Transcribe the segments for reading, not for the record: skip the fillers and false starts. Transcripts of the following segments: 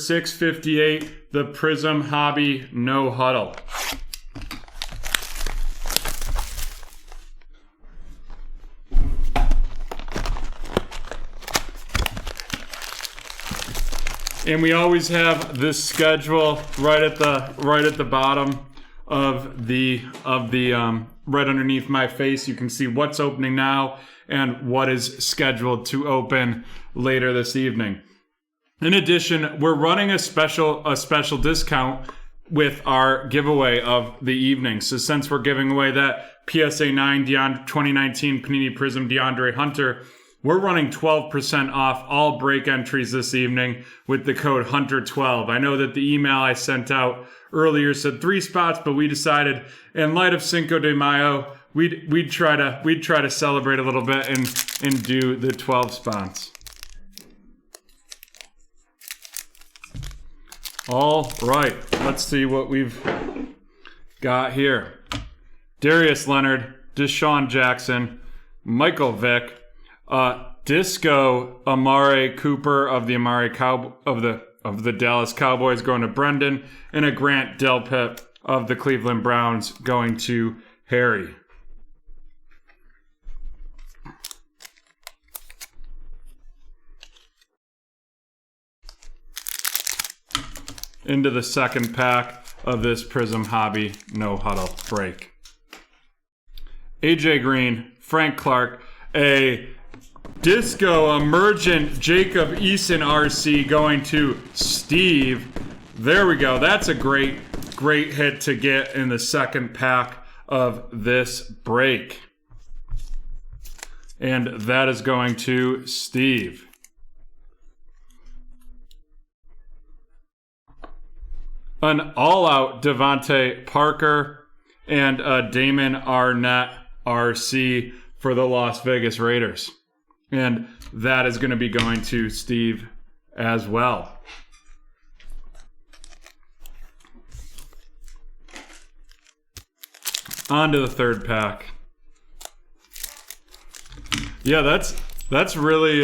658, the Prizm Hobby No Huddle. And we always have this schedule right at the bottom of the right underneath my face. You can see what's opening now and what is scheduled to open later this evening. In addition, we're running a special discount with our giveaway of the evening. So since we're giving away that PSA 9 2019 Panini Prizm DeAndre Hunter, we're running 12% off all break entries this evening with the code Hunter12. I know that the email I sent out earlier said 3 spots, but we decided in light of Cinco de Mayo, we'd try to celebrate a little bit and do the 12 spots. All right, let's see what we've got here. Darius Leonard, Deshaun Jackson, Michael Vick, Disco Amari Cooper of the Dallas Cowboys going to Brendan, and a Grant Delpit of the Cleveland Browns going to Harry. Into the second pack of this Prizm Hobby No Huddle break. AJ Green, Frank Clark, a Disco Emergent Jacob Eason RC going to Steve. There we go. That's a great hit to get in the second pack of this break. And that is going to Steve. An all-out Devontae Parker and a Damon Arnett RC for the Las Vegas Raiders. And that is going to be going to Steve as well. On to the third pack. Yeah, that's really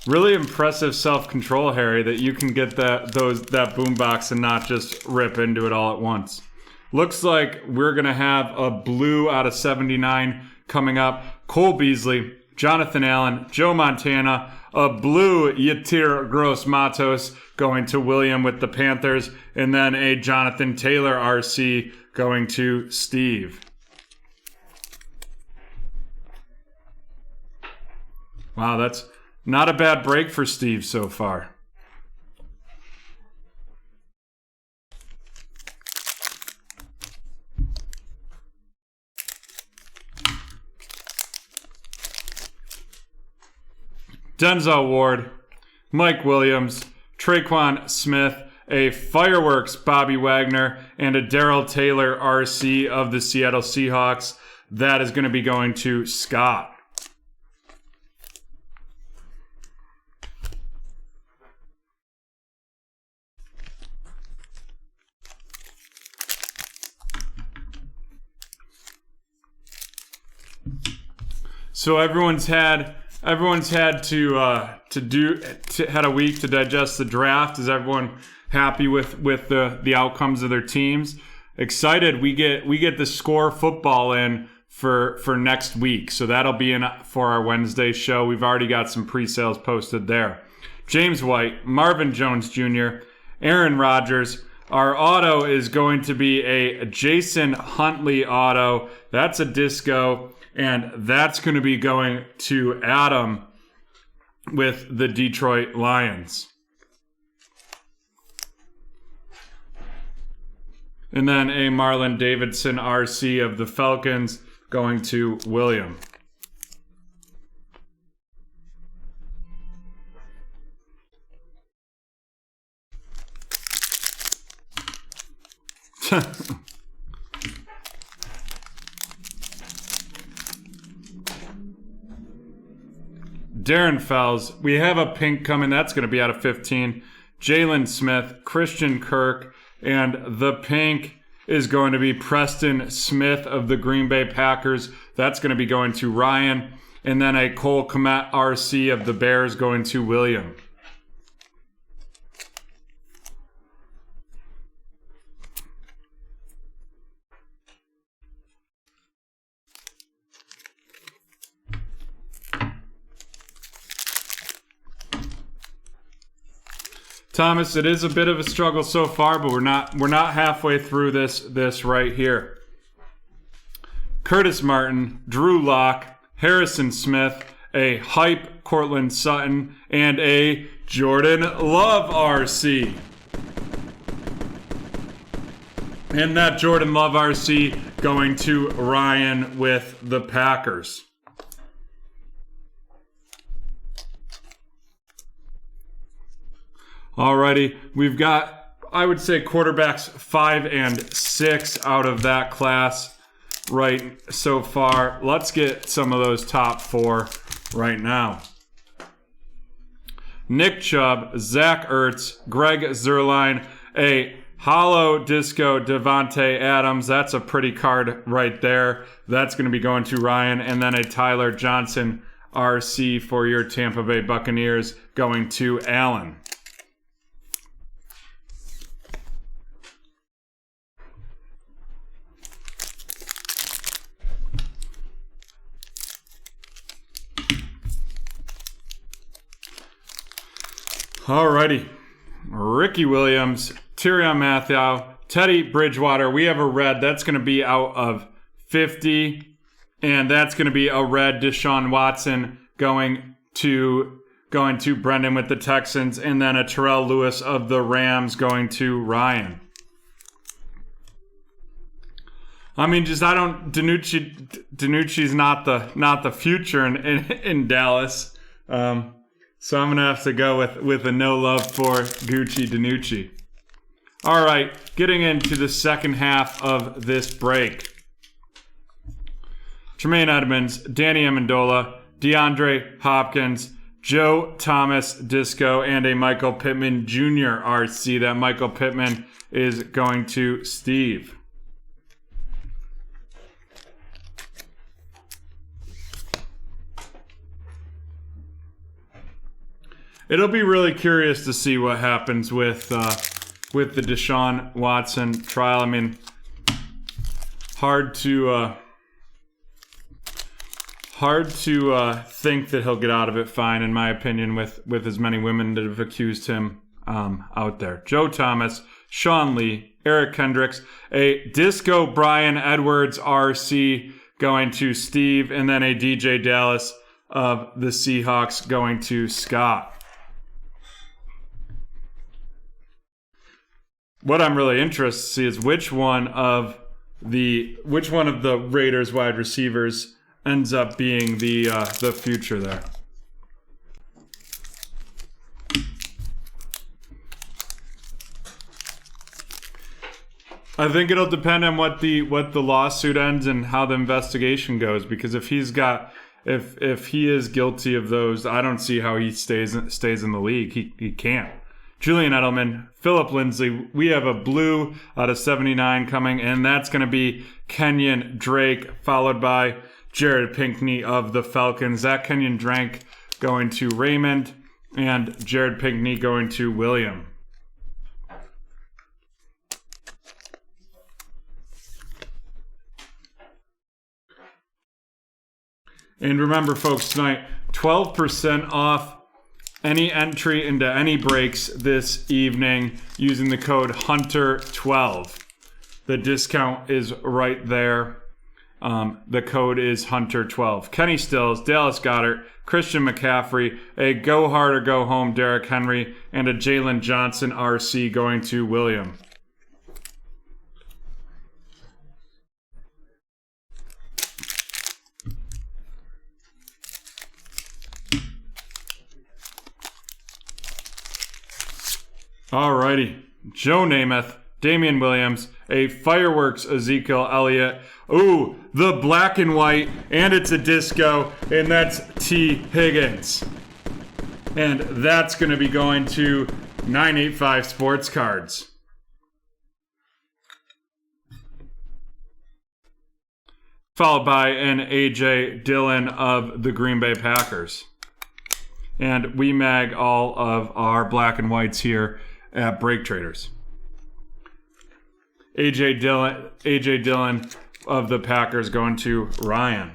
really impressive self-control, Harry, that you can get that boombox and not just rip into it all at once. Looks like we're going to have a blue out of 79 coming up. Cole Beasley, Jonathan Allen, Joe Montana, a blue Yetur Gross-Matos going to William with the Panthers, and then a Jonathan Taylor RC going to Steve. Wow, that's not a bad break for Steve so far. Denzel Ward, Mike Williams, Traquan Smith, a Fireworks Bobby Wagner, and a Darrell Taylor RC of the Seattle Seahawks. That is going to be going to Scott. So everyone's had had a week to digest the draft. Is everyone happy with the outcomes of their teams? Excited. We get the Score football in for next week, so that'll be in for our Wednesday show. We've already got some pre-sales posted there. James White, Marvin Jones Jr., Aaron Rodgers. Our auto is going to be a Jason Huntley auto. That's a disco. And that's going to be going to Adam with the Detroit Lions. And then a Marlon Davidson RC of the Falcons going to William. Darren Fells, we have a pink coming. That's going to be out of 15. Jalen Smith, Christian Kirk, and the pink is going to be Preston Smith of the Green Bay Packers. That's going to be going to Ryan. And then a Cole Kmet RC of the Bears going to William. Thomas, it is a bit of a struggle so far, but we're not halfway through this right here. Curtis Martin, Drew Lock, Harrison Smith, a hype Cortland Sutton, and a Jordan Love RC. And that Jordan Love RC going to Ryan with the Packers. Alrighty, we've got, I would say, quarterbacks 5 and 6 out of that class right so far. Let's get some of those top 4 right now. Nick Chubb, Zach Ertz, Greg Zuerlein, a Hollow Disco Devontae Adams. That's a pretty card right there. That's going to be going to Ryan. And then a Tyler Johnson RC for your Tampa Bay Buccaneers going to Allen. Alrighty. Ricky Williams, Tyrann Mathieu, Teddy Bridgewater. We have a red. That's going to be out of 50. And that's going to be a red Deshaun Watson going to Brendan with the Texans. And then a Terrell Lewis of the Rams going to Ryan. I mean, Danucci's not the future in Dallas. So I'm going to have to go with a no love for Gucci Danucci. All right, getting into the second half of this break. Tremaine Edmonds, Danny Amendola, DeAndre Hopkins, Joe Thomas Disco, and a Michael Pittman Jr. RC. That Michael Pittman is going to Steve. It'll be really curious to see what happens with the Deshaun Watson trial. I mean, hard to think that he'll get out of it fine, in my opinion, with as many women that have accused him out there. Joe Thomas, Sean Lee, Eric Kendricks, a Disco Brian Edwards RC going to Steve, and then a DJ Dallas of the Seahawks going to Scott. What I'm really interested to see is which one of the Raiders wide receivers ends up being the future there. I think it'll depend on what the lawsuit ends and how the investigation goes. Because if he is guilty of those, I don't see how he stays in the league. He can't. Julian Edelman, Philip Lindsay. We have a blue out of 79 coming, and that's going to be Kenyon Drake, followed by Jared Pinkney of the Falcons. That Kenyon Drake going to Raymond, and Jared Pinkney going to William. And remember, folks, tonight, 12% off any entry into any breaks this evening using the code HUNTER12. The discount is right there. The code is HUNTER12. Kenny Stills, Dallas Goedert, Christian McCaffrey, a go hard or go home Derrick Henry, and a Jalen Johnson RC going to William. Alrighty. Joe Namath, Damian Williams, a Fireworks Ezekiel Elliott. Ooh, the black and white, and it's a disco, and that's T. Higgins. And that's going to be going to 985 Sports Cards. Followed by an A.J. Dillon of the Green Bay Packers. And we mag all of our black and whites here at BreakTraders. A.J. Dillon of the Packers going to Ryan.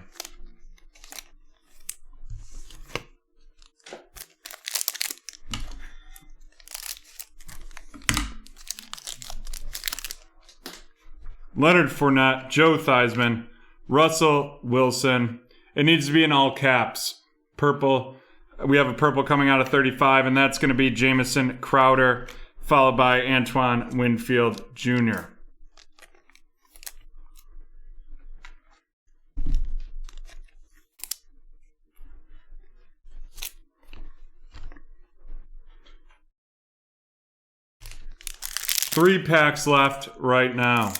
Leonard Fournette, Joe Theismann, Russell Wilson. It needs to be in all caps. Purple. We have a purple coming out of 35, and that's going to be Jamison Crowder, followed by Antoine Winfield Jr. Three packs left right now.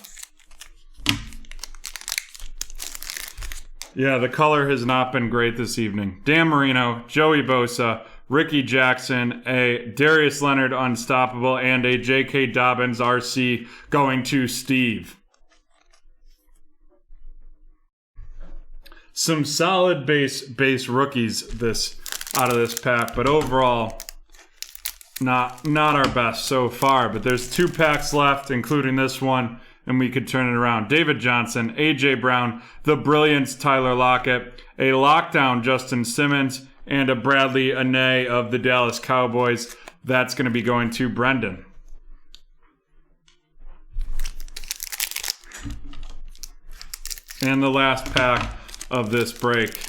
Yeah, the color has not been great this evening. Dan Marino, Joey Bosa, Ricky Jackson, a Darius Leonard Unstoppable, and a J.K. Dobbins RC going to Steve. Some solid base rookies out of this pack, but overall, not our best so far. But there's 2 packs left, including this one, and we could turn it around. David Johnson, A.J. Brown, the Brilliance Tyler Lockett, a Lockdown Justin Simmons, and a Bradley Anae of the Dallas Cowboys. That's going to be going to Brendan. And the last pack of this break.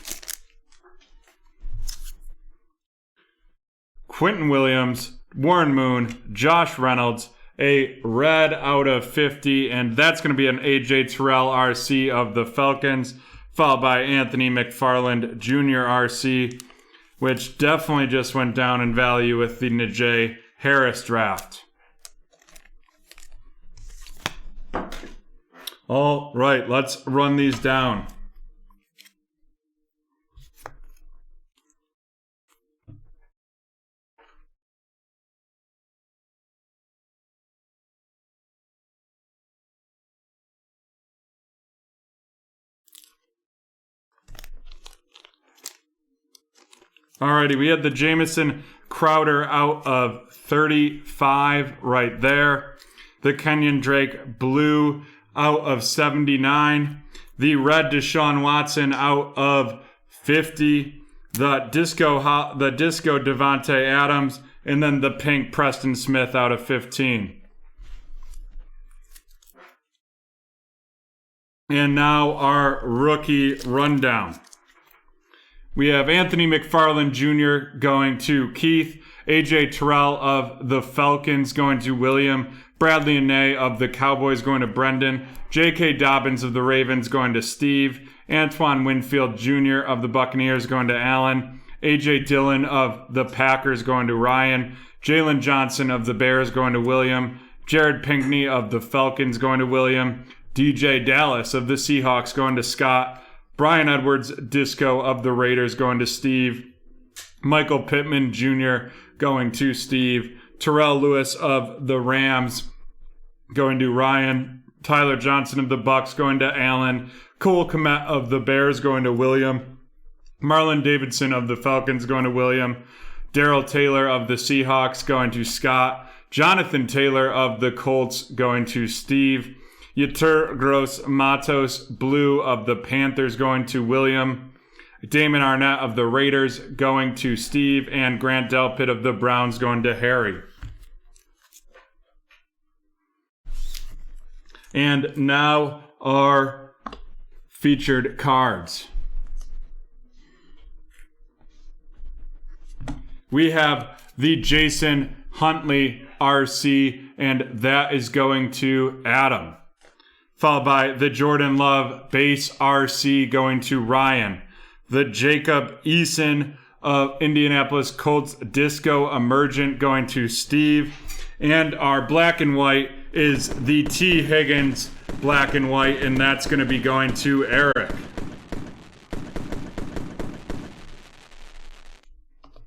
Quentin Williams, Warren Moon, Josh Reynolds, a red out of 50, and that's going to be an AJ Terrell RC of the Falcons, followed by Anthony McFarland Jr. RC, which definitely just went down in value with the Najee Harris draft. All right, let's run these down. Alrighty, we had the Jamison Crowder out of 35 right there. The Kenyon Drake blue out of 79. The red Deshaun Watson out of 50. The disco Devontae Adams, and then the pink Preston Smith out of 15. And now our rookie rundown. We have Anthony McFarland Jr. going to Keith, AJ Terrell of the Falcons going to William, Bradley Anae of the Cowboys going to Brendan, J.K. Dobbins of the Ravens going to Steve, Antoine Winfield Jr. of the Buccaneers going to Allen, A.J. Dillon of the Packers going to Ryan, Jalen Johnson of the Bears going to William, Jared Pinkney of the Falcons going to William, DJ Dallas of the Seahawks going to Scott, Brian Edwards Disco of the Raiders going to Steve, Michael Pittman Jr. going to Steve, Terrell Lewis of the Rams going to Ryan, Tyler Johnson of the Bucks going to Allen, Cole Kmet of the Bears going to William, Marlon Davidson of the Falcons going to William, Darrell Taylor of the Seahawks going to Scott, Jonathan Taylor of the Colts going to Steve, Yetur Gross Matos Blue of the Panthers going to William, Damon Arnett of the Raiders going to Steve, and Grant Delpit of the Browns going to Harry. And now our featured cards. We have the Jason Huntley RC, and that is going to Adam. Followed by the Jordan Love base RC going to Ryan. The Jacob Eason of Indianapolis Colts Disco Emergent going to Steve. And our black and white is the T. Higgins black and white, and that's going to be going to Eric.